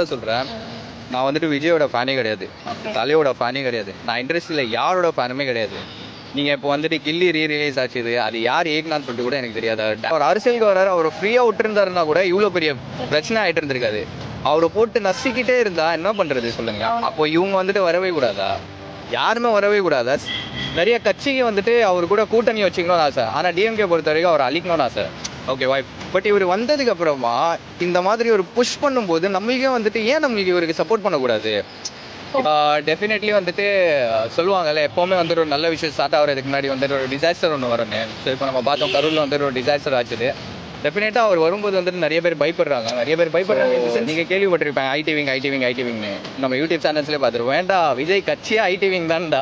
ஹானஸ்ட்டாக சொல்கிறேன், நான் வந்துட்டு விஜயோட ஃபேனே கிடையாது, தலையோட ஃபேனே கிடையாது. நான் இண்டஸ்ட்ரியில் யாரோட ஃபேனுமே கிடையாது. நீங்கள் இப்போ வந்துட்டு கில்லி ரீரிலீஸ் ஆச்சுது, அது யார் ஏக்குனான்னு சொல்லிட்டு கூட எனக்கு தெரியாது. அவர் அரசியலுக்கு வராரு, அவர் ஃப்ரீயாக விட்டுருந்தாருன்னா கூட இவ்வளோ பெரிய பிரச்சனை ஆகிட்டு இருந்திருக்காது. அவரை போட்டு நசிக்கிட்டே இருந்தா என்ன பண்ணுறது சொல்லுங்க. அப்போ இவங்க வந்துட்டு வரவே கூடாதா? யாருமே வரவே கூடாதா? நிறைய கட்சிக்கு வந்துட்டு அவர் கூட கூட்டணி வச்சுக்கணும்னு ஆசை, ஆனால் டிஎம்கே பொறுத்த வரைக்கும் அவர் அழிக்கணும்னு ஆசை. ஓகேவா? பட் இவர் வந்ததுக்கு அப்புறமா இந்த மாதிரி ஒரு புஷ் பண்ணும்போது நம்மளுக்கே வந்துட்டு ஏன் நம்மளுக்கு இவருக்கு சப்போர்ட் பண்ணக்கூடாது? டெஃபினெட்லி வந்துட்டு சொல்லுவாங்கல்ல, எப்போவுமே வந்துட்டு ஒரு நல்ல விஷயம் ஸ்டார்ட் ஆகிறதுக்கு முன்னாடி வந்துட்டு ஒரு டிசாஸ்டர் ஒன்று வரும்னு. ஸோ இப்போ நம்ம பார்த்தோம், கரூரில் வந்துட்டு ஒரு டிசாஸ்டர் ஆச்சுது. டெஃபினட்டாக அவர் வரும்போது வந்துட்டு நிறைய பேர் பயப்படுறாங்க. நீங்கள் கேள்விப்பட்டிருப்பேன் ஐடிவிங்னு நம்ம யூடியூப் சேனல்ஸ்லேயே பார்த்துருவோம். வேண்டாம், விஜய் கட்சியாக ஐடிவிங் தான்டா.